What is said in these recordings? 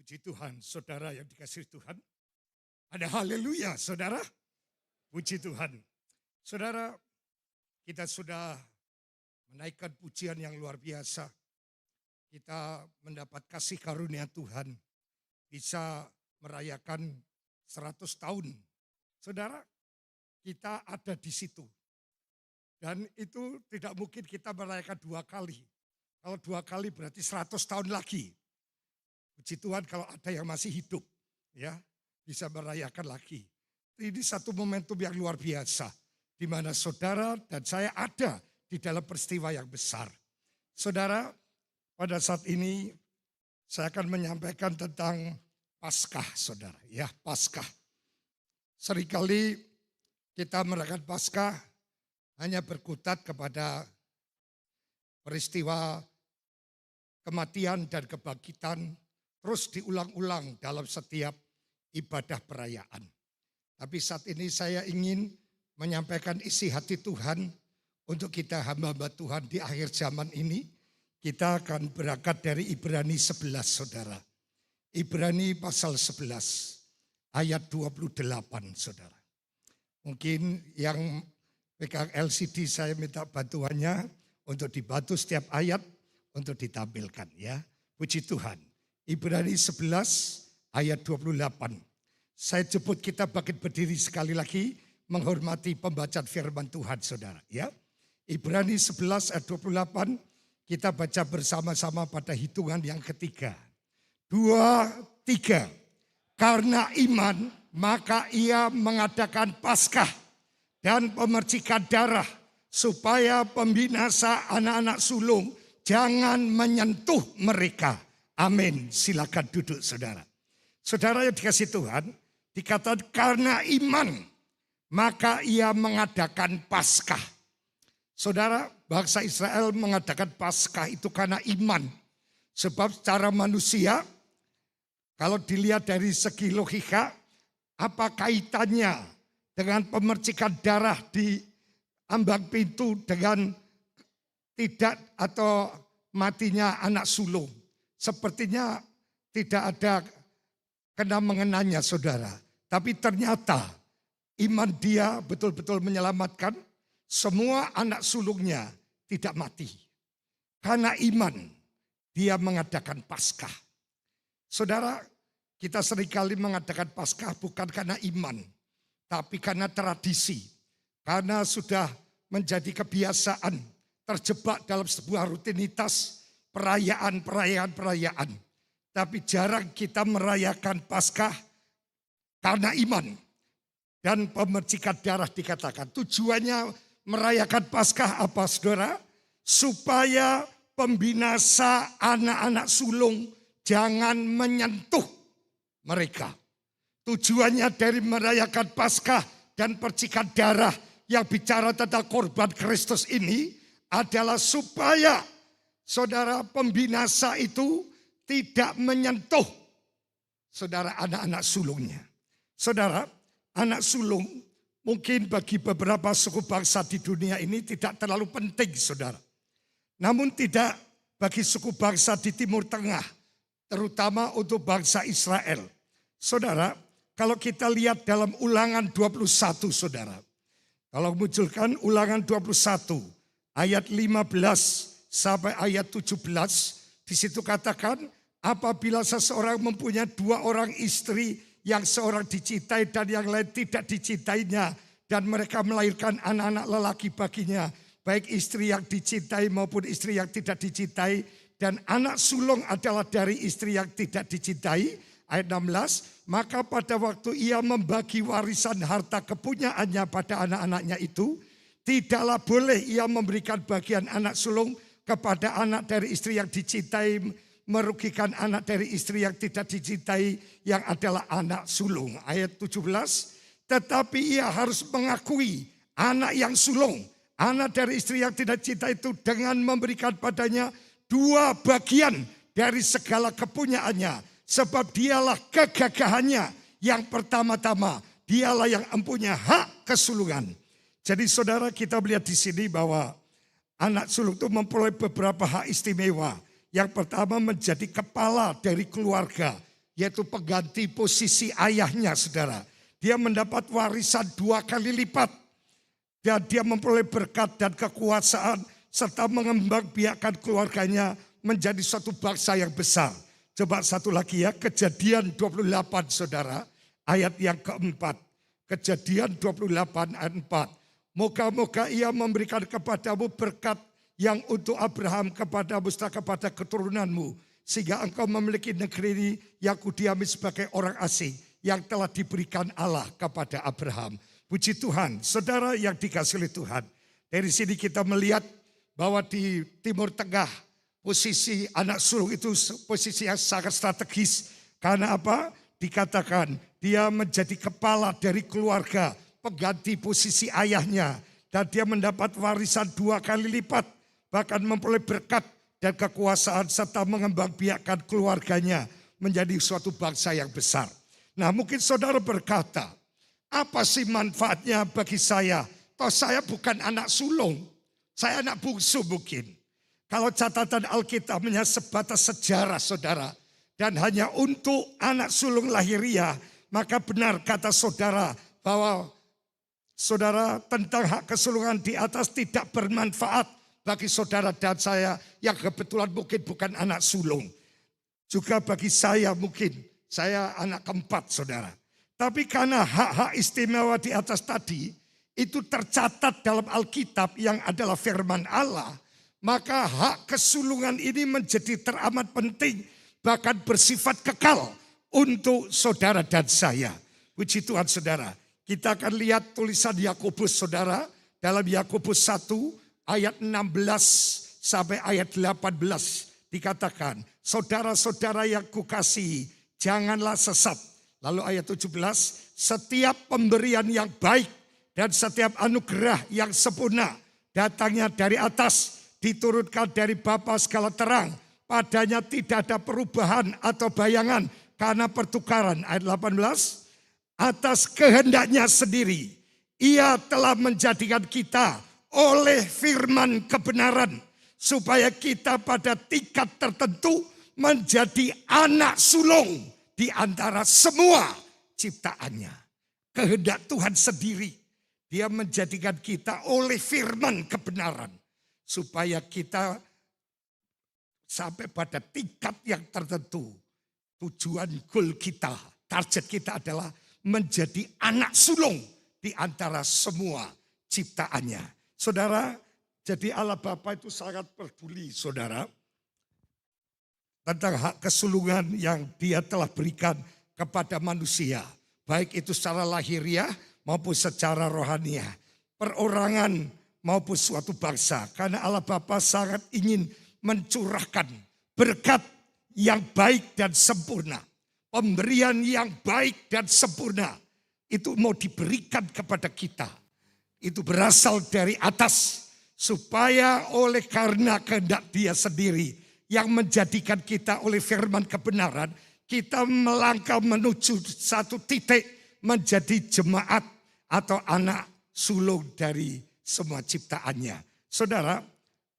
Puji Tuhan, saudara yang dikasihi Tuhan. Ada haleluya, saudara. Puji Tuhan. Saudara, kita sudah menaikkan pujian yang luar biasa. Kita mendapat kasih karunia Tuhan. Bisa merayakan 100 tahun. Saudara, kita ada di situ. Dan itu tidak mungkin kita merayakan 2 kali. Kalau 2 kali berarti 100 tahun lagi. Puji Tuhan kalau ada yang masih hidup, ya bisa merayakan lagi. Ini satu momentum yang luar biasa, di mana saudara dan saya ada di dalam peristiwa yang besar. Saudara, pada saat ini saya akan menyampaikan tentang Paskah, saudara. Ya, Paskah. Seringkali kita merayakan Paskah hanya berkutat kepada peristiwa kematian dan kebangkitan, terus diulang-ulang dalam setiap ibadah perayaan. Tapi saat ini saya ingin menyampaikan isi hati Tuhan untuk kita hamba-hamba Tuhan di akhir zaman ini. Kita akan berangkat dari Ibrani 11, saudara. Ibrani pasal 11 ayat 28, saudara. Mungkin yang pegang LCD saya minta bantuannya untuk dibantu setiap ayat untuk ditampilkan, ya. Puji Tuhan. Ibrani 11 ayat 28. Saya jemput kita bangkit berdiri sekali lagi menghormati pembacaan firman Tuhan, saudara. Ya, Ibrani 11 ayat 28 kita baca bersama-sama pada hitungan yang ketiga. 2, 3. Karena iman maka ia mengadakan Paskah dan pemercikan darah supaya pembinasa anak-anak sulung jangan menyentuh mereka. Amin. Silakan duduk, saudara. Saudara yang dikasihi Tuhan, dikatakan karena iman maka ia mengadakan Paskah. Saudara, bangsa Israel mengadakan Paskah itu karena iman. Sebab secara manusia, kalau dilihat dari segi logika, apa kaitannya dengan pemercikan darah di ambang pintu dengan tidak atau matinya anak sulung? Sepertinya tidak ada kena mengenanya, saudara. Tapi ternyata iman dia betul-betul menyelamatkan. Semua anak sulungnya tidak mati. Karena iman dia mengadakan Paskah. Saudara, kita seringkali mengadakan Paskah bukan karena iman. Tapi karena tradisi. Karena sudah menjadi kebiasaan. Terjebak dalam sebuah rutinitas. Perayaan. Tapi jarang kita merayakan Paskah karena iman. Dan pemercikan darah dikatakan. Tujuannya merayakan Paskah apa, saudara? Supaya pembinasa anak-anak sulung jangan menyentuh mereka. Tujuannya dari merayakan Paskah dan percikan darah yang bicara tentang korban Kristus ini adalah supaya saudara pembinasa itu tidak menyentuh saudara anak-anak sulungnya. Saudara, anak sulung mungkin bagi beberapa suku bangsa di dunia ini tidak terlalu penting, saudara. Namun tidak bagi suku bangsa di Timur Tengah, terutama untuk bangsa Israel. Saudara, kalau kita lihat dalam Ulangan 21, saudara. Kalau munculkan Ulangan 21 ayat 15 sampai ayat 17, di situ katakan apabila seseorang mempunyai 2 orang istri, yang seorang dicintai dan yang lain tidak dicintainya, dan mereka melahirkan anak-anak lelaki baginya, baik istri yang dicintai maupun istri yang tidak dicintai, dan anak sulung adalah dari istri yang tidak dicintai. Ayat 16, maka pada waktu ia membagi warisan harta kepunyaannya pada anak-anaknya itu, tidaklah boleh ia memberikan bagian anak sulung kepada anak dari istri yang dicintai, merugikan anak dari istri yang tidak dicintai yang adalah anak sulung. Ayat 17, tetapi ia harus mengakui anak yang sulung, anak dari istri yang tidak dicintai itu dengan memberikan padanya 2 bagian dari segala kepunyaannya. Sebab dialah kegagahannya yang pertama-tama, dialah yang mempunyai hak kesulungan. Jadi saudara, kita melihat di sini bahwa anak sulung itu memperoleh beberapa hak istimewa. Yang pertama menjadi kepala dari keluarga. yaitu pengganti posisi ayahnya, saudara. Dia mendapat warisan 2 kali lipat. Dan dia memperoleh berkat dan kekuasaan serta mengembangbiakkan keluarganya menjadi suatu bangsa yang besar. Coba satu lagi ya, Kejadian 28 saudara, ayat yang keempat. Kejadian 28 ayat 4. Moga-moga ia memberikan kepadamu berkat yang untuk Abraham kepadamu serta kepada keturunanmu. Sehingga engkau memiliki negeri ini yang kudiami sebagai orang asing yang telah diberikan Allah kepada Abraham. Puji Tuhan, saudara yang dikasihi oleh Tuhan. Dari sini kita melihat bahwa di Timur Tengah posisi anak sulung itu posisi yang sangat strategis. Karena apa? Dikatakan dia menjadi kepala dari keluarga, pengganti posisi ayahnya. Dan dia mendapat warisan 2 kali lipat. Bahkan memperoleh berkat dan kekuasaan serta mengembangbiakkan keluarganya menjadi suatu bangsa yang besar. Nah, mungkin saudara berkata, apa sih manfaatnya bagi saya? Toh saya bukan anak sulung, saya anak bungsu mungkin. Kalau catatan Alkitabnya sebatas sejarah saudara, dan hanya untuk anak sulung lahiriah, maka benar kata saudara bahwa saudara tentang hak kesulungan di atas tidak bermanfaat bagi saudara dan saya yang kebetulan mungkin bukan anak sulung. Juga bagi saya mungkin, saya anak keempat saudara. Tapi karena hak-hak istimewa di atas tadi itu tercatat dalam Alkitab yang adalah firman Allah, maka hak kesulungan ini menjadi teramat penting, bahkan bersifat kekal untuk saudara dan saya. Puji Tuhan saudara. Kita akan lihat tulisan Yakobus saudara dalam Yakobus 1 ayat 16 sampai ayat 18 dikatakan, saudara-saudara yang kukasihi, janganlah sesat. Lalu ayat 17, setiap pemberian yang baik dan setiap anugerah yang sempurna datangnya dari atas, diturunkan dari Bapa segala terang. Padanya tidak ada perubahan atau bayangan karena pertukaran. Ayat 18, atas kehendaknya sendiri, ia telah menjadikan kita oleh firman kebenaran, supaya kita pada tingkat tertentu menjadi anak sulung di antara semua ciptaannya. Kehendak Tuhan sendiri. Dia menjadikan kita oleh firman kebenaran. Supaya kita sampai pada tingkat yang tertentu. Tujuan goal kita, target kita adalah menjadi anak sulung di antara semua ciptaannya. Saudara, jadi Allah Bapa itu sangat peduli saudara. Tentang hak kesulungan yang dia telah berikan kepada manusia. Baik itu secara lahiriah maupun secara rohaniah. Perorangan maupun suatu bangsa. Karena Allah Bapa sangat ingin mencurahkan berkat yang baik dan sempurna. Pemberian yang baik dan sempurna. Itu mau diberikan kepada kita. Itu berasal dari atas. Supaya oleh karena kehendak dia sendiri yang menjadikan kita oleh firman kebenaran, kita melangkah menuju satu titik menjadi jemaat atau anak sulung dari semua ciptaannya. Saudara,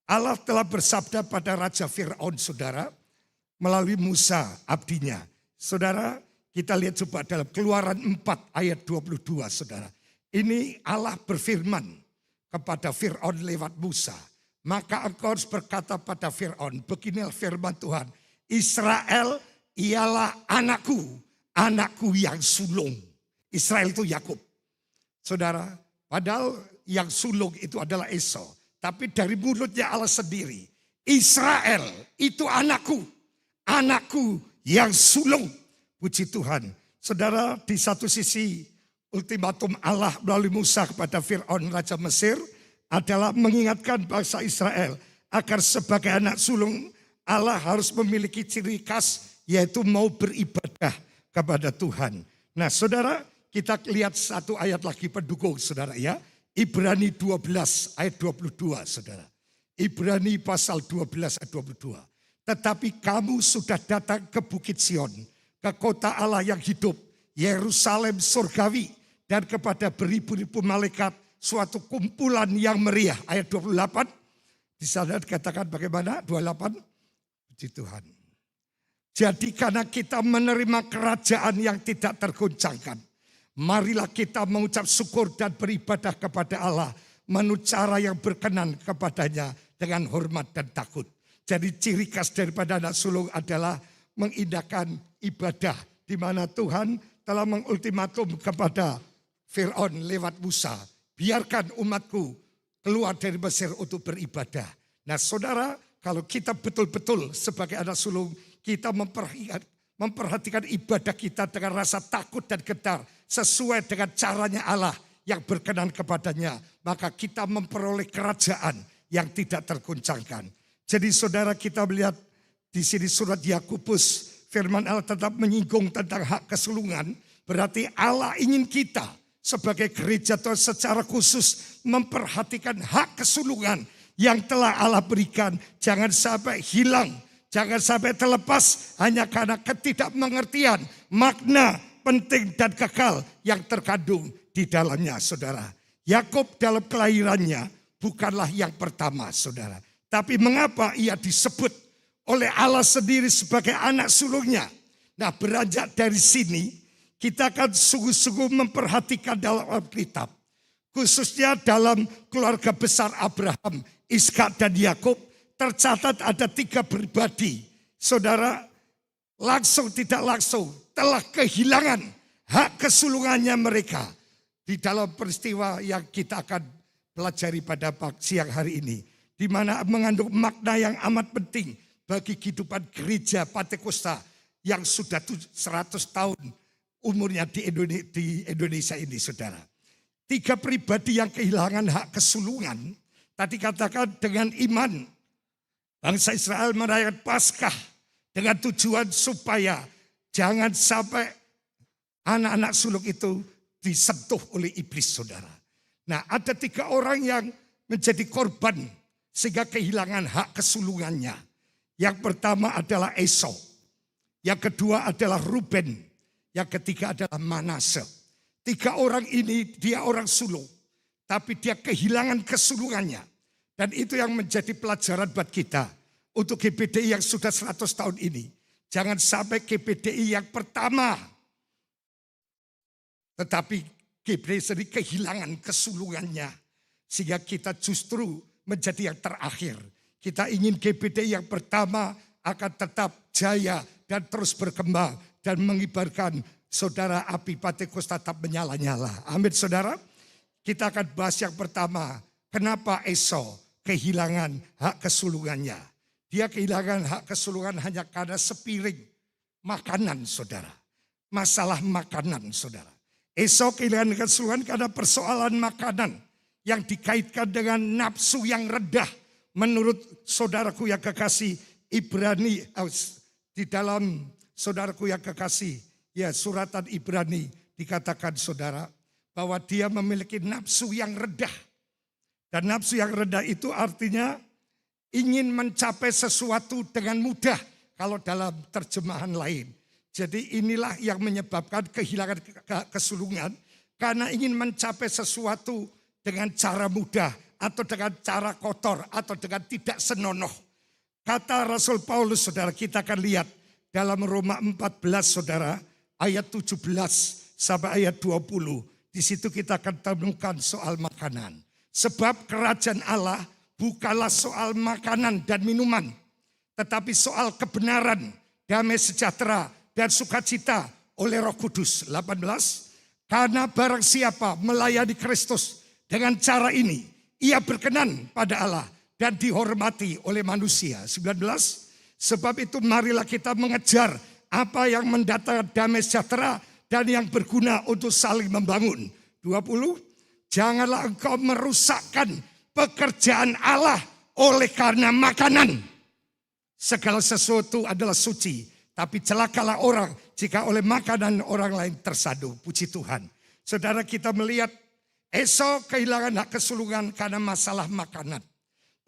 Allah telah bersabda pada Raja Fir'aun saudara, melalui Musa abdinya. Saudara, kita lihat coba dalam Keluaran 4 ayat 22 saudara. Ini Allah berfirman kepada Fir'aun lewat Musa. Maka engkau harus berkata pada Fir'aun, beginilah firman Tuhan, Israel ialah anakku, anakku yang sulung. Israel itu Yakub. Saudara, padahal yang sulung itu adalah Esau. Tapi dari mulutnya Allah sendiri, Israel itu anakku, anakku yang sulung. Puji Tuhan. Saudara, di satu sisi ultimatum Allah melalui Musa kepada Fir'aun Raja Mesir, adalah mengingatkan bangsa Israel agar sebagai anak sulung Allah harus memiliki ciri khas yaitu mau beribadah kepada Tuhan. Nah saudara, kita lihat satu ayat lagi pendukung saudara ya. Ibrani 12 ayat 22 saudara. Ibrani pasal 12 ayat 22. Tetapi kamu sudah datang ke Bukit Sion, ke kota Allah yang hidup, Yerusalem surgawi, dan kepada beribu-ribu malaikat, suatu kumpulan yang meriah. Ayat 28. Di sana dikatakan bagaimana? 28. Puji Tuhan. Jadi karena kita menerima kerajaan yang tidak tergoncangkan, marilah kita mengucap syukur dan beribadah kepada Allah menurut cara yang berkenan kepadanya dengan hormat dan takut. Jadi ciri khas daripada anak sulung adalah mengindahkan ibadah, di mana Tuhan telah mengultimatum kepada Fir'aun lewat Musa, biarkan umatku keluar dari Mesir untuk beribadah. Nah saudara, kalau kita betul-betul sebagai anak sulung, kita memperhatikan ibadah kita dengan rasa takut dan gentar sesuai dengan caranya Allah yang berkenan kepadanya, maka kita memperoleh kerajaan yang tidak tergoncangkan. Jadi saudara, kita melihat di sini surat Yakobus, firman Allah tetap menyinggung tentang hak kesulungan. Berarti Allah ingin kita sebagai gereja Tuhan secara khusus memperhatikan hak kesulungan yang telah Allah berikan. Jangan sampai hilang, jangan sampai terlepas hanya karena ketidakmengertian makna penting dan kekal yang terkandung di dalamnya, saudara. Yakub dalam kelahirannya bukanlah yang pertama, saudara. Tapi mengapa ia disebut oleh Allah sendiri sebagai anak sulungnya? Nah, beranjak dari sini kita akan sungguh-sungguh memperhatikan dalam Alkitab. Khususnya dalam keluarga besar Abraham, Ishak dan Yakub, tercatat ada 3 pribadi. Saudara, langsung tidak langsung telah kehilangan hak kesulungannya mereka. Di dalam peristiwa yang kita akan pelajari pada siang hari ini. Di mana mengandung makna yang amat penting bagi kehidupan gereja Pantekosta yang sudah 100 tahun umurnya di Indonesia ini, saudara. 3 pribadi yang kehilangan hak kesulungan. Tadi katakan dengan iman bangsa Israel merayakan Paskah dengan tujuan supaya jangan sampai anak-anak sulung itu disentuh oleh iblis, saudara. Nah, ada 3 orang yang menjadi korban sehingga kehilangan hak kesulungannya. Yang pertama adalah Esau, yang kedua adalah Ruben, yang ketiga adalah Manase. 3 orang ini dia orang sulung, tapi dia kehilangan kesulungannya. Dan itu yang menjadi pelajaran buat kita untuk GPDI yang sudah 100 tahun ini. Jangan sampai GPDI yang pertama, tetapi GPDI sendiri kehilangan kesulungannya. Sehingga kita justru menjadi yang terakhir. Kita ingin GPDI yang pertama akan tetap jaya dan terus berkembang dan mengibarkan saudara api Pantekosta tetap menyala-nyala. Amin, saudara. Kita akan bahas yang pertama. Kenapa Esau kehilangan hak kesulungannya? Dia kehilangan hak kesulungan hanya karena sepiring makanan, saudara. Masalah makanan, saudara. Esau kehilangan kesulungan karena persoalan makanan yang dikaitkan dengan nafsu yang rendah. Menurut saudaraku yang kekasih Ibrani, di dalam saudaraku yang kekasih, ya suratan Ibrani dikatakan saudara, bahwa dia memiliki nafsu yang rendah. Dan nafsu yang rendah itu artinya ingin mencapai sesuatu dengan mudah kalau dalam terjemahan lain. Jadi inilah yang menyebabkan kehilangan kesulungan karena ingin mencapai sesuatu dengan cara mudah atau dengan cara kotor atau dengan tidak senonoh. Kata Rasul Paulus, saudara, kita akan lihat dalam Roma 14, saudara, ayat 17 sampai ayat 20. Di situ kita akan temukan soal makanan. Sebab kerajaan Allah bukanlah soal makanan dan minuman, tetapi soal kebenaran, damai sejahtera, dan sukacita oleh Roh Kudus. 18. Karena barang siapa melayani Kristus dengan cara ini, ia berkenan pada Allah dan dihormati oleh manusia. 19. Sebab itu marilah kita mengejar apa yang mendatangkan damai sejahtera dan yang berguna untuk saling membangun. 20. Janganlah engkau merusakkan pekerjaan Allah oleh karena makanan. Segala sesuatu adalah suci, tapi celakalah orang jika oleh makanan orang lain tersadu. Puji Tuhan. Saudara, kita melihat Esau kehilangan hak kesulungan karena masalah makanan.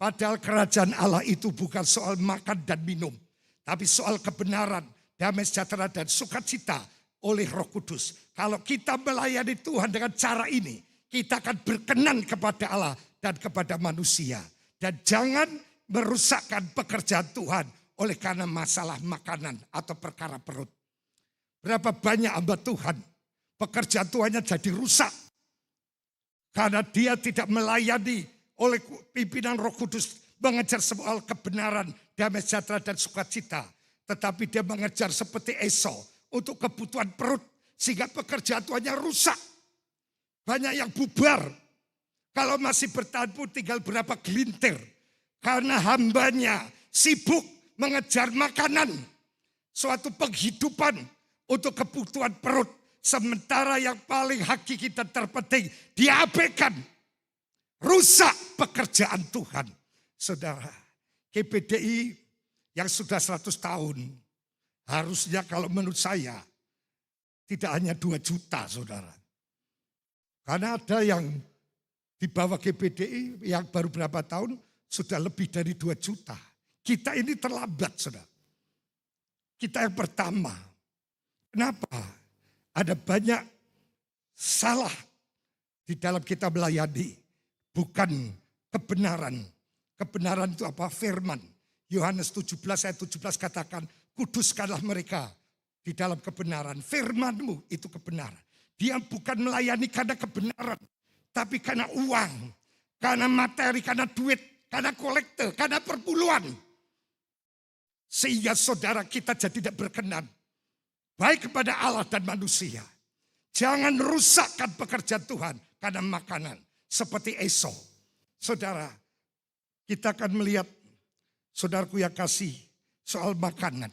Padahal kerajaan Allah itu bukan soal makan dan minum, tapi soal kebenaran, damai sejahtera dan sukacita oleh Roh Kudus. Kalau kita melayani Tuhan dengan cara ini, kita akan berkenan kepada Allah dan kepada manusia. Dan jangan merusakkan pekerjaan Tuhan oleh karena masalah makanan atau perkara perut. Berapa banyak hamba Tuhan, pekerjaan Tuhannya jadi rusak. Karena dia tidak melayani oleh pimpinan Roh Kudus, mengejar soal kebenaran, damai sejahtera dan sukacita. Tetapi dia mengejar seperti Esau untuk kebutuhan perut, sehingga pekerjaan Tuhannya rusak. Banyak yang bubar. Kalau masih bertahan pun tinggal berapa gelintir. Karena hambanya sibuk mengejar makanan. Suatu penghidupan untuk kebutuhan perut. Sementara yang paling hakiki dan terpenting diabaikan. Rusak pekerjaan Tuhan. Saudara, GBDI yang sudah 100 tahun. Harusnya kalau menurut saya tidak hanya 2 juta saudara. Karena ada yang di bawah GBDI yang baru berapa tahun sudah lebih dari 2 juta. Kita ini terlambat saudara. Kita yang pertama. Kenapa? Ada banyak salah di dalam kita melayani. Bukan kebenaran. Kebenaran itu apa? Firman. Yohanes 17 ayat 17 katakan, kuduskanlah mereka di dalam kebenaran. Firman-Mu itu kebenaran. Dia bukan melayani karena kebenaran. Tapi karena uang. Karena materi, karena duit. Karena kolektor, karena perpuluhan. Sehingga saudara kita jadi tidak berkenan. Baik kepada Allah dan manusia. Jangan rusakkan pekerjaan Tuhan karena makanan. Seperti Esau. Saudara, kita akan melihat, saudaraku yang kasih, soal makanan.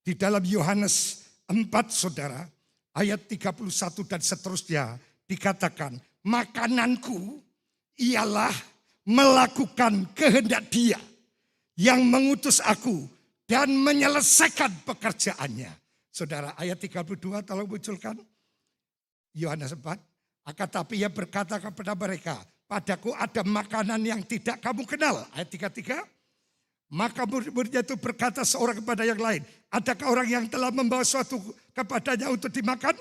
Di dalam Yohanes 4 saudara, ayat 31 dan seterusnya dikatakan, makananku ialah melakukan kehendak Dia yang mengutus aku dan menyelesaikan pekerjaannya. Saudara, ayat 32 tolong munculkan. Yohanes 4. Akan tapi ia berkata kepada mereka, padaku ada makanan yang tidak kamu kenal. Ayat 33. Maka murid-muridnya itu berkata seorang kepada yang lain, adakah orang yang telah membawa suatu kepadanya untuk dimakan?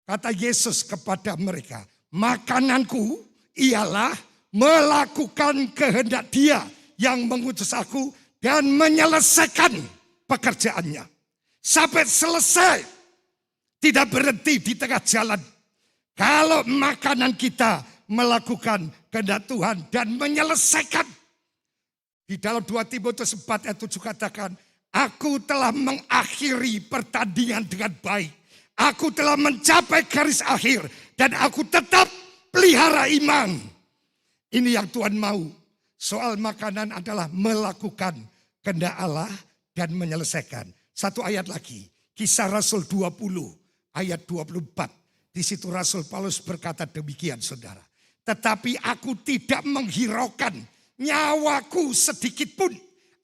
Kata Yesus kepada mereka, makananku ialah melakukan kehendak Dia yang mengutus aku dan menyelesaikan pekerjaannya. Sampai selesai. Tidak berhenti di tengah jalan. Kalau makanan kita melakukan kehendak Tuhan dan menyelesaikan. Di dalam 2 Timotius 4 ayat 7 katakan, aku telah mengakhiri pertandingan dengan baik. Aku telah mencapai garis akhir. Dan aku tetap pelihara iman. Ini yang Tuhan mau. Soal makanan adalah melakukan kehendak Allah dan menyelesaikan. Satu ayat lagi. Kisah Rasul 20 ayat 24. Di situ Rasul Paulus berkata demikian saudara. Tetapi aku tidak menghiraukan nyawaku sedikit pun.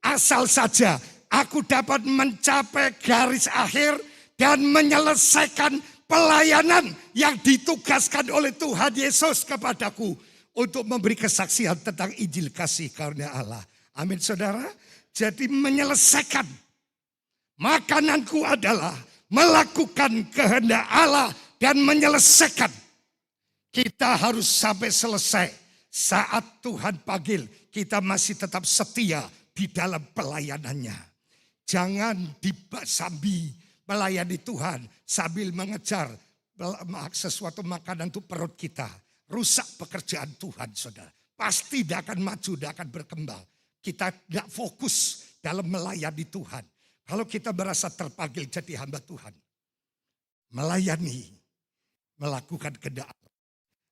Asal saja aku dapat mencapai garis akhir dan menyelesaikan pelayanan yang ditugaskan oleh Tuhan Yesus kepadaku. Untuk memberi kesaksian tentang Injil kasih karunia Allah. Amin saudara. Jadi menyelesaikan. Makananku adalah melakukan kehendak Allah dan menyelesaikan. Kita harus sampai selesai. Saat Tuhan panggil, kita masih tetap setia di dalam pelayanannya. Jangan sambil melayani Tuhan, sambil mengejar sesuatu makanan untuk perut kita. Rusak pekerjaan Tuhan, saudara. Pasti tidak akan maju, tidak akan berkembang. Kita tidak fokus dalam melayani Tuhan. Kalau kita merasa terpanggil jadi hamba Tuhan. Melayani, melakukan kehendak Allah.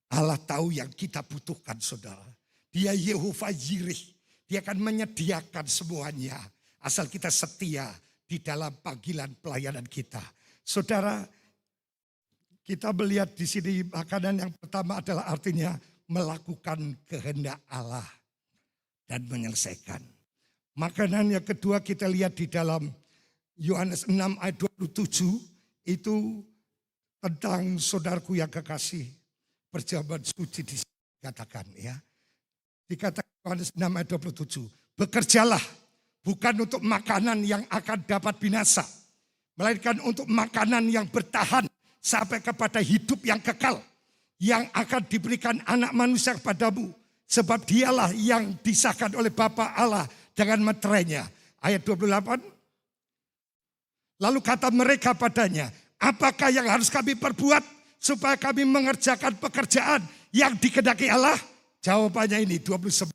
Allah tahu yang kita butuhkan saudara. Dia Yehova Jireh. Dia akan menyediakan semuanya. Asal kita setia di dalam panggilan pelayanan kita. Saudara, kita melihat di sini makanan yang pertama adalah artinya melakukan kehendak Allah. Dan menyelesaikan. Makanan yang kedua kita lihat di dalam Yohanes 6 ayat 27 itu tentang saudaraku yang kekasih perjamuan suci dikatakan ya. Dikatakan Yohanes 6 ayat 27. Bekerjalah bukan untuk makanan yang akan dapat binasa. Melainkan untuk makanan yang bertahan sampai kepada hidup yang kekal. Yang akan diberikan anak manusia kepadamu. Sebab dialah yang disahkan oleh Bapa Allah dengan meterainya. Ayat 28. Lalu kata mereka padanya, apakah yang harus kami perbuat supaya kami mengerjakan pekerjaan yang dikehendaki Allah? Jawabannya ini 29.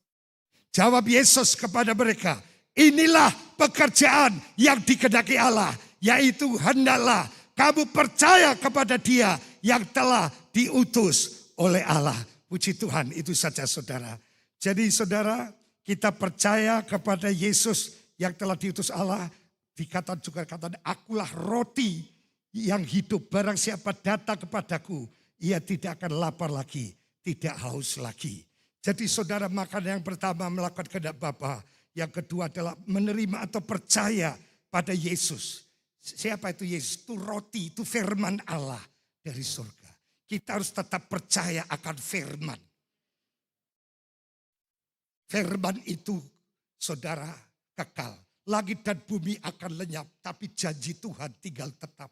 Jawab Yesus kepada mereka, inilah pekerjaan yang dikehendaki Allah, yaitu hendaklah kamu percaya kepada Dia yang telah diutus oleh Allah. Puji Tuhan, itu saja saudara. Jadi saudara, kita percaya kepada Yesus yang telah diutus Allah. Dikatakan juga akulah roti yang hidup. Barang siapa datang kepadaku, ia tidak akan lapar lagi, tidak haus lagi. Jadi saudara, makan yang pertama melakukan kehendak Bapa. Yang kedua adalah menerima atau percaya pada Yesus. Siapa itu Yesus? Itu roti, itu firman Allah dari surga. Kita harus tetap percaya akan firman. Firman itu saudara kekal. Langit dan bumi akan lenyap, tapi janji Tuhan tinggal tetap.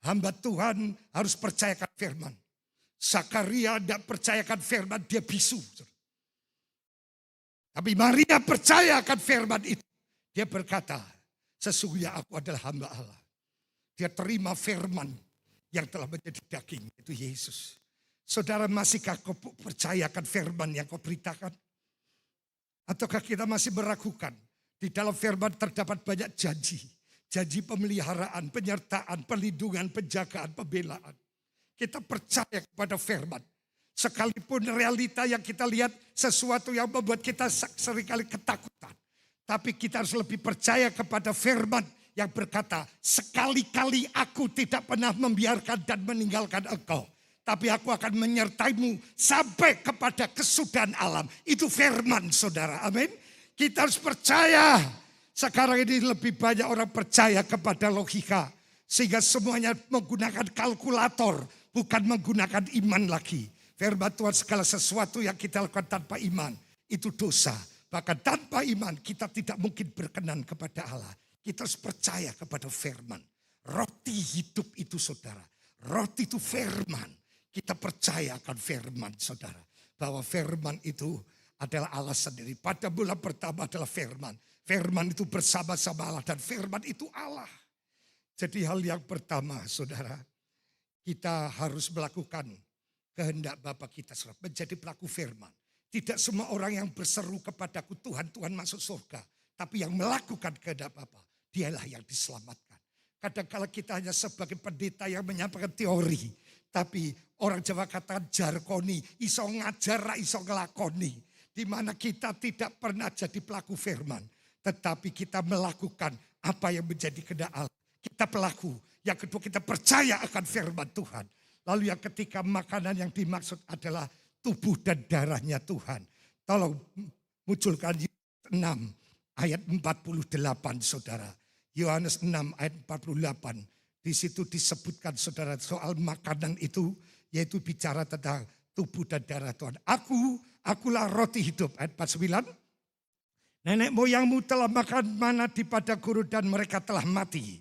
Hamba Tuhan harus percayakan firman. Zakaria tidak percayakan firman, dia bisu. Tapi Maria percayakan firman itu. Dia berkata, sesungguhnya aku adalah hamba Allah. Dia terima firman yang telah menjadi daging, itu Yesus. Saudara, masihkah kau percayakan firman yang kau beritakan? Ataukah kita masih meragukan? Di dalam firman terdapat banyak janji. Janji pemeliharaan, penyertaan, perlindungan, penjagaan, pembelaan. Kita percaya kepada firman. Sekalipun realita yang kita lihat sesuatu yang membuat kita seringkali ketakutan. Tapi kita harus lebih percaya kepada firman yang berkata, sekali-kali aku tidak pernah membiarkan dan meninggalkan engkau. Tapi aku akan menyertaimu sampai kepada kesudahan alam. Itu firman saudara, amin. Kita harus percaya. Sekarang ini lebih banyak orang percaya kepada logika. Sehingga semuanya menggunakan kalkulator. Bukan menggunakan iman lagi. Firman Tuhan, segala sesuatu yang kita lakukan tanpa iman. Itu dosa. Bahkan tanpa iman kita tidak mungkin berkenan kepada Allah. Kita harus percaya kepada firman. Roti hidup itu saudara. Roti itu firman. Kita percaya akan firman saudara. Bahwa firman itu adalah Allah sendiri. Pada bulan pertama adalah firman. Firman itu bersama-sama Allah dan firman itu Allah. Jadi hal yang pertama saudara, kita harus melakukan kehendak Bapa kita, saudara, menjadi pelaku firman. Tidak semua orang yang berseru kepadaku Tuhan, Tuhan masuk surga. Tapi yang melakukan kehendak Bapa, dialah yang diselamatkan. Kadang-kala kita hanya sebagai pendeta yang menyampaikan teori. Tapi orang Jawa katakan jarkoni, iso ngajar, iso ngelakoni. Di mana kita tidak pernah jadi pelaku firman. Tetapi kita melakukan apa yang menjadi kehendak Allah. Kita pelaku. Yang kedua kita percaya akan firman Tuhan. Lalu yang ketiga makanan yang dimaksud adalah tubuh dan darahnya Tuhan. Tolong munculkan Yohanes 6 ayat 48 saudara. Yohanes 6 ayat 48. Di situ disebutkan saudara soal makanan itu. Yaitu bicara tentang tubuh dan darah Tuhan. Akulah roti hidup. Ayat 49. Nenek moyangmu telah makan mana di padang gurun dan mereka telah mati.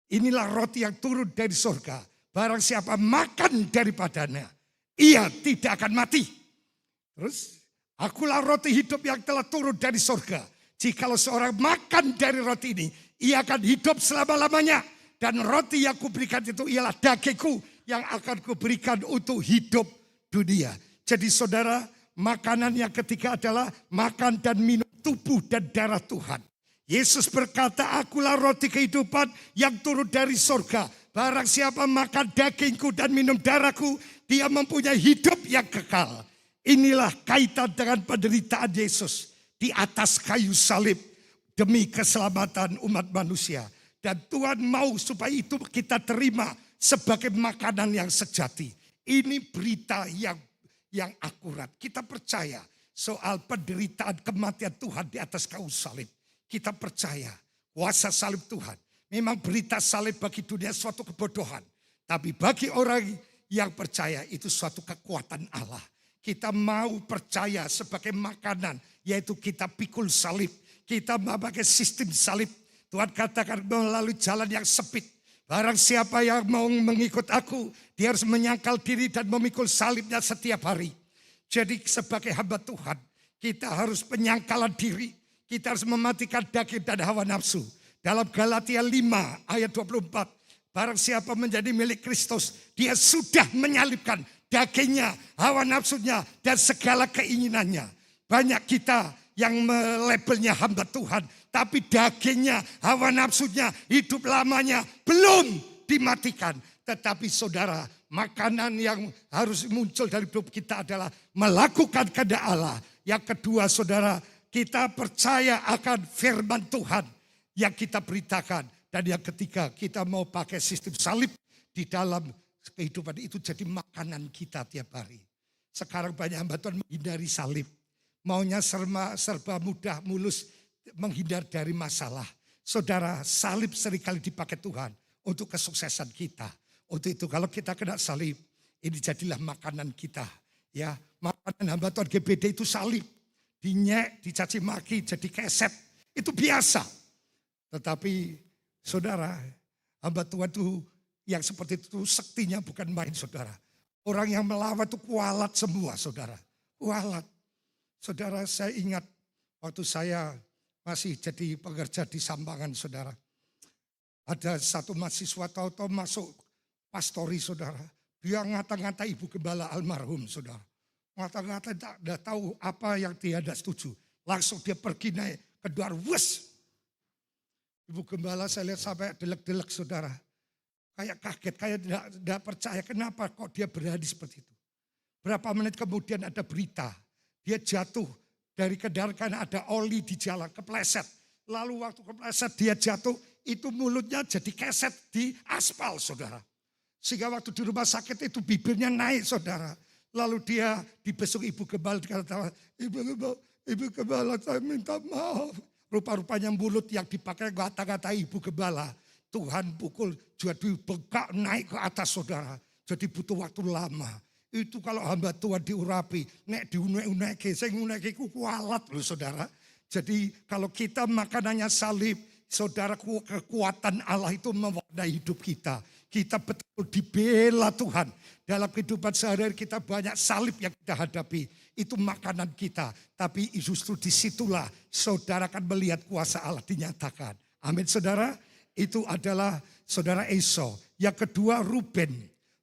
Inilah roti yang turun dari surga. Barang siapa makan daripadanya, ia tidak akan mati. Terus, akulah roti hidup yang telah turun dari surga. Jikalau seorang makan dari roti ini, ia akan hidup selama-lamanya. Dan roti yang kuberikan itu ialah dagingku yang akan kuberikan untuk hidup dunia. Jadi saudara, makanan yang ketiga adalah makan dan minum tubuh dan darah Tuhan. Yesus berkata, akulah roti kehidupan yang turun dari surga. Barang siapa makan dagingku dan minum darahku, dia mempunyai hidup yang kekal. Inilah kaitan dengan penderitaan Yesus di atas kayu salib demi keselamatan umat manusia. Dan Tuhan mau supaya itu kita terima sebagai makanan yang sejati. Ini berita yang akurat. Kita percaya soal penderitaan kematian Tuhan di atas kayu salib. Kita percaya kuasa salib Tuhan. Memang berita salib bagi dunia suatu kebodohan. Tapi bagi orang yang percaya itu suatu kekuatan Allah. Kita mau percaya sebagai makanan. Yaitu kita pikul salib. Kita memakai sistem salib. Tuhan katakan melalui jalan yang sempit. Barang siapa yang mau mengikut aku. Dia harus menyangkal diri dan memikul salibnya setiap hari. Jadi sebagai hamba Tuhan. Kita harus penyangkalan diri. Kita harus mematikan daging dan hawa nafsu. Dalam Galatia 5 ayat 24. Barang siapa menjadi milik Kristus, dia sudah menyalibkan dagingnya, hawa nafsunya, dan segala keinginannya. Banyak kita yang melabelnya hamba Tuhan, tapi dagingnya, hawa nafsunya, hidup lamanya belum dimatikan. Tetapi saudara, makanan yang harus muncul dari hidup kita adalah melakukan kehendak Allah. Yang kedua saudara, kita percaya akan firman Tuhan yang kita beritakan. Dan yang ketiga, kita mau pakai sistem salib di dalam kehidupan itu jadi makanan kita tiap hari. Sekarang banyak hamba Tuhan menghindari salib. Maunya serba mudah, mulus, menghindar dari masalah. Saudara, salib seringkali dipakai Tuhan untuk kesuksesan kita. Untuk itu kalau kita kena salib, ini jadilah makanan kita. Ya, makanan hamba Tuhan GBD itu salib. Dinyek, dicaci maki, jadi keset. Itu biasa. Tetapi saudara, hamba Tuhan itu yang seperti itu sektinya bukan main saudara. Orang yang melawan itu kualat semua saudara. Kualat. Saudara, saya ingat waktu saya masih jadi pekerja di Sambangan saudara. Ada satu mahasiswa tahu-tahu masuk pastori saudara. Dia ngata-ngata ibu gembala almarhum saudara. Ngata-ngata tidak tahu apa yang dia tidak setuju. Langsung dia pergi naik ke luar, wes. Ibu gembala saya lihat sampai delek-delek saudara. Kayak kaget, kayak tidak percaya kenapa kok dia berani seperti itu. Berapa menit kemudian ada berita. Dia jatuh dari kendaraan karena ada oli di jalan, kepleset. Lalu waktu kepleset dia jatuh, itu mulutnya jadi keset di aspal saudara. Sehingga waktu di rumah sakit itu bibirnya naik saudara. Lalu dia dibesuk ibu gembala, dikatakan, ibu gembala saya minta maaf. Rupa-rupanya mulut yang dipakai kata-kata ibu gembala. Tuhan pukul jadi bengkak naik ke atas saudara. Jadi butuh waktu lama. Itu kalau hamba Tuhan diurapi. Nek diunek-unek, saya ngunek kualat loh saudara. Jadi kalau kita makanannya salib. Saudara, kekuatan Allah itu mewarnai hidup kita. Kita betul dibela Tuhan. Dalam kehidupan sehari-hari kita banyak salib yang kita hadapi. Itu makanan kita. Tapi justru disitulah saudara akan melihat kuasa Allah dinyatakan. Amin saudara. Itu adalah saudara Esau. Yang kedua Ruben.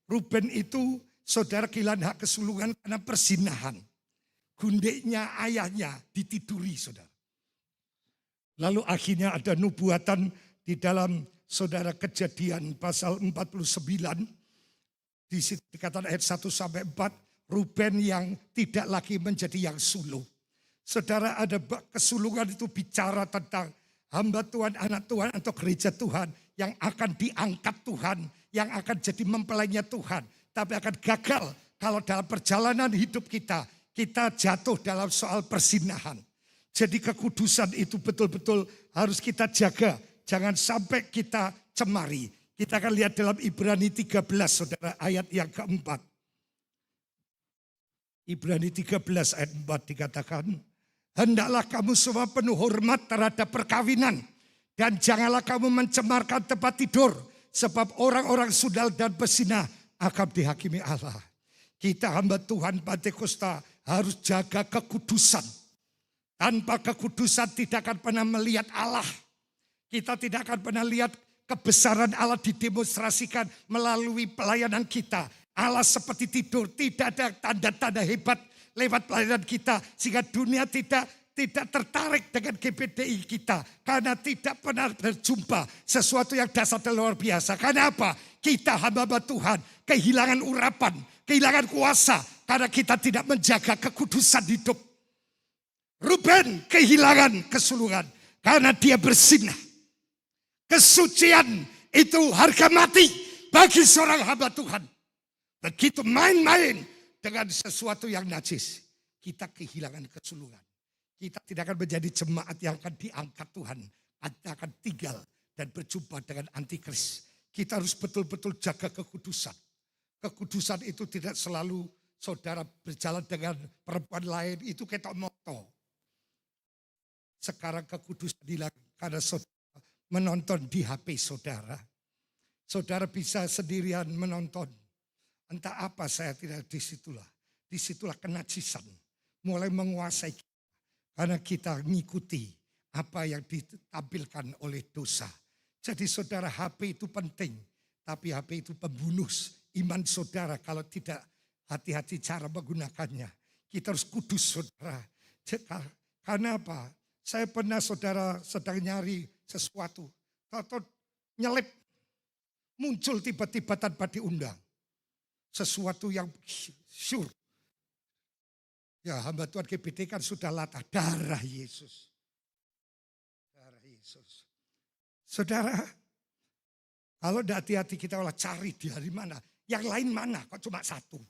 Ruben itu saudara kehilangan hak kesulungan karena persinahan. Gundeknya ayahnya ditiduri saudara. Lalu akhirnya ada nubuatan di dalam saudara Kejadian pasal 49. Di situ dikatakan ayat 1 sampai 4. Ruben yang tidak lagi menjadi yang sulung. Saudara, ada kesulungan itu bicara tentang hamba Tuhan, anak Tuhan atau gereja Tuhan yang akan diangkat Tuhan, yang akan jadi mempelainya Tuhan. Tapi akan gagal kalau dalam perjalanan hidup kita jatuh dalam soal persinahan. Jadi kekudusan itu betul-betul harus kita jaga. Jangan sampai kita cemari. Kita akan lihat dalam Ibrani 13 saudara ayat yang keempat. Ibrani 13 ayat 4 dikatakan. Hendaklah kamu semua penuh hormat terhadap perkawinan. Dan janganlah kamu mencemarkan tempat tidur. Sebab orang-orang sundal dan pezinah akan dihakimi Allah. Kita hamba Tuhan Pantekosta harus jaga kekudusan. Tanpa kekudusan tidak akan pernah melihat Allah. Kita tidak akan pernah lihat kebesaran Allah didemonstrasikan melalui pelayanan kita. Allah seperti tidur, tidak ada tanda-tanda hebat lewat pelayanan kita. Sehingga dunia tidak tertarik dengan GBDI kita. Karena tidak pernah berjumpa sesuatu yang dasar dan luar biasa. Karena apa? Kita hamba Tuhan kehilangan urapan, kehilangan kuasa. Karena kita tidak menjaga kekudusan hidup. Ruben kehilangan kesulungan karena dia berzinah. Kesucian itu harga mati bagi seorang hamba Tuhan. Begitu main-main dengan sesuatu yang najis, kita kehilangan kesulungan. Kita tidak akan menjadi jemaat yang akan diangkat Tuhan. Kita akan tinggal dan berjumpa dengan antikris. Kita harus betul-betul jaga kekudusan. Kekudusan itu tidak selalu saudara berjalan dengan perempuan lain, itu ketok moto. Sekarang kekudusan dilakukan karena saudara menonton di HP saudara. Saudara bisa sendirian menonton. Entah apa saya tidak disitulah. Disitulah kenajisan. Mulai menguasai kita. Karena kita mengikuti apa yang ditampilkan oleh dosa. Jadi saudara, HP itu penting, tapi HP itu pembunuh iman saudara kalau tidak hati-hati cara menggunakannya. Kita harus kudus saudara. Karena apa? Saya pernah saudara sedang nyari sesuatu, atau nyelip, muncul tiba-tiba tanpa diundang. Sesuatu yang sure. Ya, hamba Tuhan GBT kan sudah latah, darah Yesus. Darah Yesus. Saudara, kalau tidak hati-hati kita olah cari dari mana. Yang lain mana, kok cuma satu.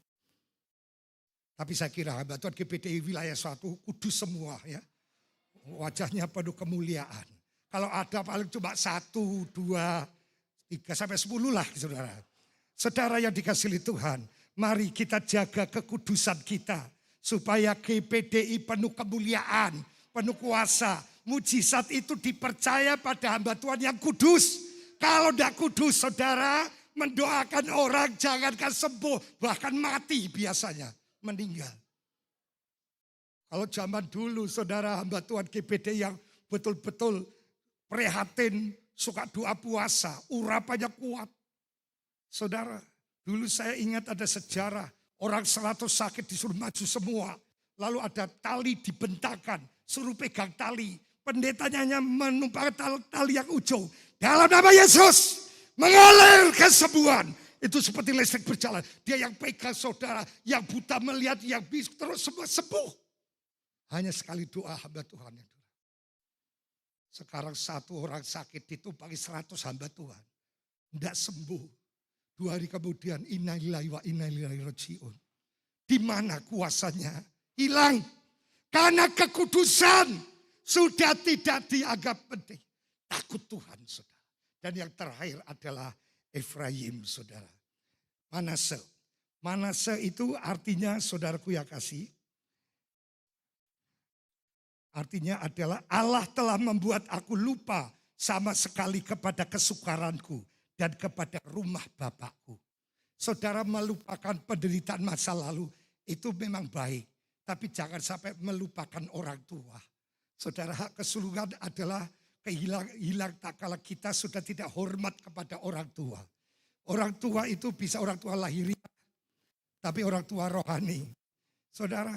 Tapi saya kira hamba Tuhan GBT wilayah suatu kudus semua ya. Wajahnya penuh kemuliaan. Kalau ada paling cuma 1, 2, 3 sampai 10 lah saudara. Saudara yang dikasihi Tuhan, mari kita jaga kekudusan kita. Supaya GPDI penuh kemuliaan, penuh kuasa. Mujizat itu dipercaya pada hamba Tuhan yang kudus. Kalau tidak kudus saudara, mendoakan orang jangankan sembuh, bahkan mati biasanya, meninggal. Kalau zaman dulu saudara hamba Tuhan GPDI yang betul-betul prihatin, suka doa puasa, urapannya kuat. Saudara, dulu saya ingat ada sejarah, orang 100 sakit disuruh maju semua. Lalu ada tali dibentangkan, suruh pegang tali. Pendetanya hanya menumpang tali yang ujung. Dalam nama Yesus, mengalir kesembuhan. Itu seperti listrik berjalan. Dia yang pegang saudara, yang buta melihat, yang bisu terus semua sembuh. Hanya sekali doa hamba Tuhan. Sekarang 1 orang sakit ditumpangi 100 hamba Tuhan. Tidak sembuh. 2 hari kemudian inna lillahi wa inna ilaihi raji'un. Di mana kuasanya? Hilang. Karena kekudusan sudah tidak dianggap penting. Takut Tuhan saudara. Dan yang terakhir adalah Efraim saudara. Manase. Manase itu artinya saudaraku yang kasih. Artinya adalah Allah telah membuat aku lupa sama sekali kepada kesukaranku dan kepada rumah bapakku. Saudara melupakan penderitaan masa lalu itu memang baik. Tapi jangan sampai melupakan orang tua. Saudara, hak keseluruhan adalah hilang tak kala kita sudah tidak hormat kepada orang tua. Orang tua itu bisa orang tua lahiriah, tapi orang tua rohani. Saudara,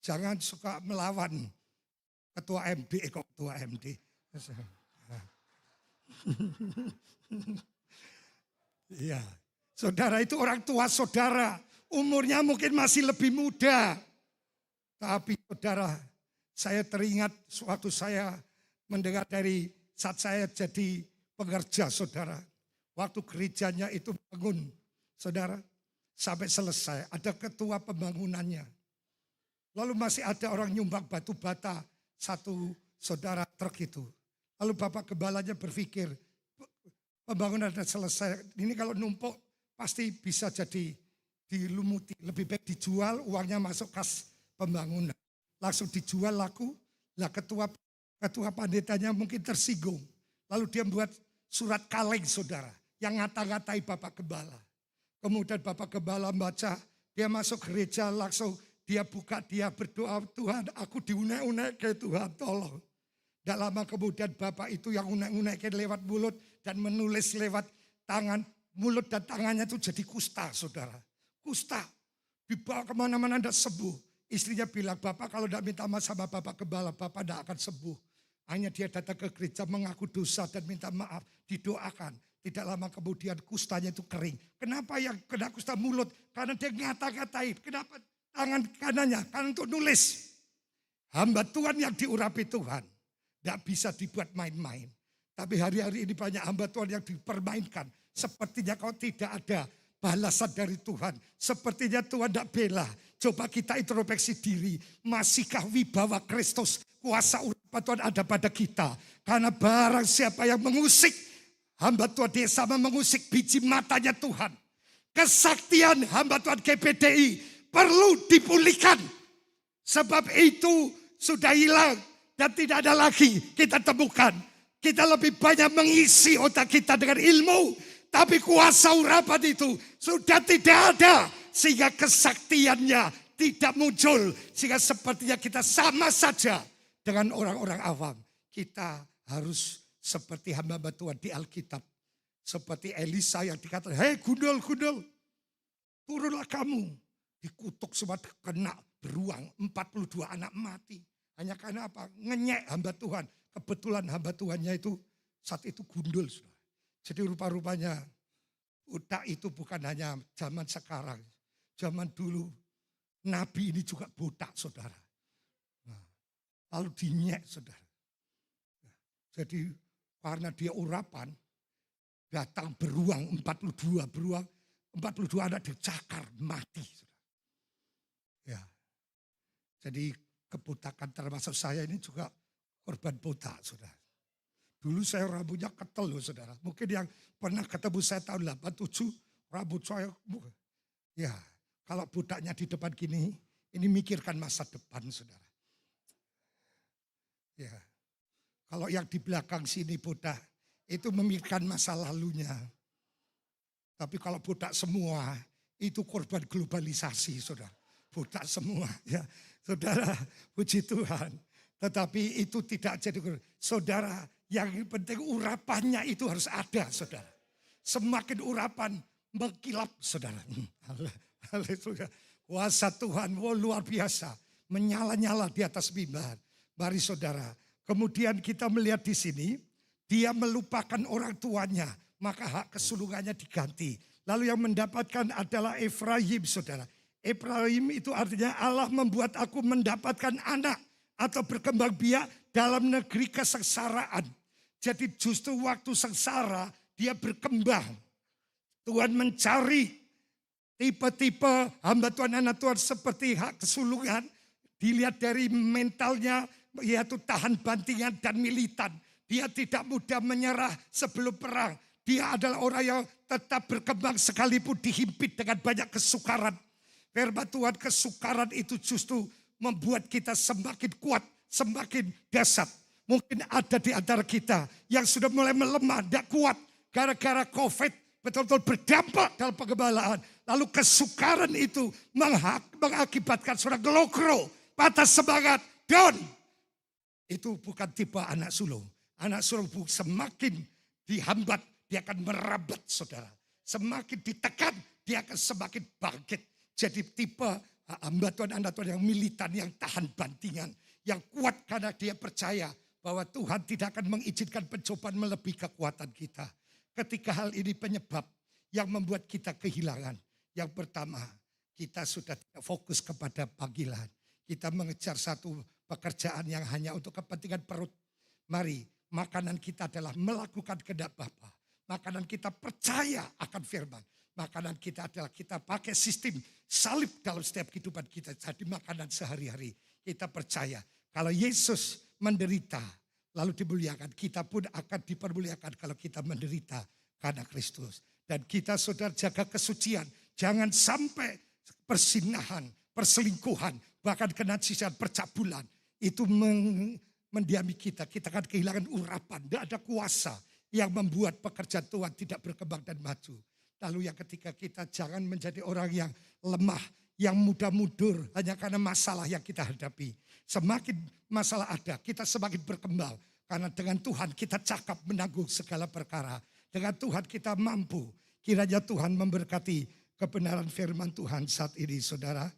jangan suka melawan ketua MD, ketua MD. Iya, saudara itu orang tua saudara, umurnya mungkin masih lebih muda. Tapi saudara, saya teringat suatu saya mendengar dari saat saya jadi pengerja saudara. Waktu gerejanya itu bangun saudara, sampai selesai ada ketua pembangunannya. Lalu masih ada orang nyumbang batu bata. 1 saudara truk itu. Lalu Bapak Gembalanya berpikir, pembangunan sudah selesai. Ini kalau numpuk pasti bisa jadi dilumuti. Lebih baik dijual, uangnya masuk kas pembangunan. Langsung dijual laku. Lah ketua pandetanya mungkin tersinggung. Lalu dia membuat surat kaleng saudara. Yang ngata-ngatai Bapak Gembala. Kemudian Bapak Gembala membaca, dia masuk gereja langsung. Dia buka, dia berdoa, Tuhan aku diunek-unek ke Tuhan, tolong. Tidak lama kemudian Bapak itu yang unek-unek lewat mulut dan menulis lewat tangan. Mulut dan tangannya itu jadi kusta saudara. Kusta. Dibawa kemana-mana tidak sembuh. Istrinya bilang, Bapak kalau tidak minta maaf sama Bapak Gembala, Bapak tidak akan sembuh. Hanya dia datang ke gereja mengaku dosa dan minta maaf, didoakan. Tidak lama kemudian kustanya itu kering. Kenapa yang kena kusta mulut? Karena dia ngata-ngatain. Kenapa? Tangan kanannya, kan untuk nulis. Hamba Tuhan yang diurapi Tuhan. Tidak bisa dibuat main-main. Tapi hari-hari ini banyak hamba Tuhan yang dipermainkan. Sepertinya kalau tidak ada balasan dari Tuhan. Sepertinya Tuhan tidak bela. Coba kita introspeksi diri. Masihkah wibawa Kristus, kuasa urapan Tuhan ada pada kita. Karena barang siapa yang mengusik, hamba Tuhan dia sama mengusik biji matanya Tuhan. Kesaktian hamba Tuhan GPDI perlu dipulihkan. Sebab itu sudah hilang dan tidak ada lagi kita temukan. Kita lebih banyak mengisi otak kita dengan ilmu. Tapi kuasa urapan itu sudah tidak ada. Sehingga kesaktiannya tidak muncul. Sehingga sepertinya kita sama saja dengan orang-orang awam. kita harus seperti hamba Tuhan di Alkitab. Seperti Elisa yang dikatakan, hei gundul, turunlah kamu. Dikutuk semua kena beruang, 42 anak mati. Hanya karena apa? Ngenyek hamba Tuhan. Kebetulan hamba Tuhannya itu saat itu gundul. Jadi rupa-rupanya budak itu bukan hanya zaman sekarang. Zaman dulu Nabi ini juga budak, saudara. Nah, lalu dinyek, saudara. Jadi karena dia urapan, datang beruang 42 anak dicakar mati. Ya. Jadi kebutakan termasuk saya ini juga korban buta, saudara. Dulu saya rambutnya ketel loh, saudara. Mungkin yang pernah ketemu saya tahun 87, rambut saya, ya kalau budaknya di depan gini, ini mikirkan masa depan, saudara. Ya, kalau yang di belakang sini budak, itu memikirkan masa lalunya. Tapi kalau budak semua, itu korban globalisasi, saudara. Budak semua, ya, saudara, puji Tuhan. Tetapi itu tidak jadi, saudara, yang penting urapannya itu harus ada, saudara. Semakin urapan mengkilap, saudara. Haleluya. Kuasa Tuhan, luar biasa. Menyala-nyala di atas mimbar. Mari saudara, kemudian kita melihat di sini, dia melupakan orang tuanya, maka hak kesulungannya diganti. Lalu yang mendapatkan adalah Efraim, saudara. Efraim itu artinya Allah membuat aku mendapatkan anak atau berkembang biak dalam negeri kesengsaraan. Jadi justru waktu sengsara dia berkembang. Tuhan mencari tipe-tipe hamba Tuhan, anak Tuhan seperti hak kesulungan. Dilihat dari mentalnya, yaitu tahan bantingan dan militan. Dia tidak mudah menyerah sebelum perang. Dia adalah orang yang tetap berkembang sekalipun dihimpit dengan banyak kesukaran. Firman Tuhan, kesukaran itu justru membuat kita semakin kuat, semakin dahsyat. Mungkin ada di antara kita yang sudah mulai melemah, tidak kuat. Gara-gara COVID betul-betul berdampak dalam pengembalaan. Lalu kesukaran itu mengakibatkan saudara gelokro, patah semangat, down. Itu bukan tipe anak sulung. Anak sulung semakin dihambat, dia akan merambat, saudara. Semakin ditekan, dia akan semakin bangkit. Jadi tipe hamba Tuhan, anak Tuhan yang militan, yang tahan bantingan. Yang kuat karena dia percaya bahwa Tuhan tidak akan mengizinkan pencobaan melebihi kekuatan kita. Ketika hal ini penyebab yang membuat kita kehilangan. Yang pertama, kita sudah tidak fokus kepada panggilan. Kita mengejar satu pekerjaan yang hanya untuk kepentingan perut. Mari, makanan kita adalah melakukan kehendak Bapa. Makanan kita percaya akan firman. Makanan kita adalah kita pakai sistem salib dalam setiap kehidupan kita. Jadi makanan sehari-hari. Kita percaya kalau Yesus menderita lalu dimuliakan, kita pun akan dipermuliakan kalau kita menderita karena Kristus. Dan kita saudara jaga kesucian. Jangan sampai persinahan, perselingkuhan, bahkan kenajisian, percabulan. Itu mendiami kita. Kita akan kehilangan urapan. Tidak ada kuasa yang membuat pekerjaan Tuhan tidak berkembang dan maju. Lalu yang ketiga, kita jangan menjadi orang yang lemah, yang mudah mundur hanya karena masalah yang kita hadapi. Semakin masalah ada, kita semakin berkembang. Karena dengan Tuhan kita cakap menanggung segala perkara. Dengan Tuhan kita mampu. Kiranya Tuhan memberkati kebenaran firman Tuhan saat ini, saudara.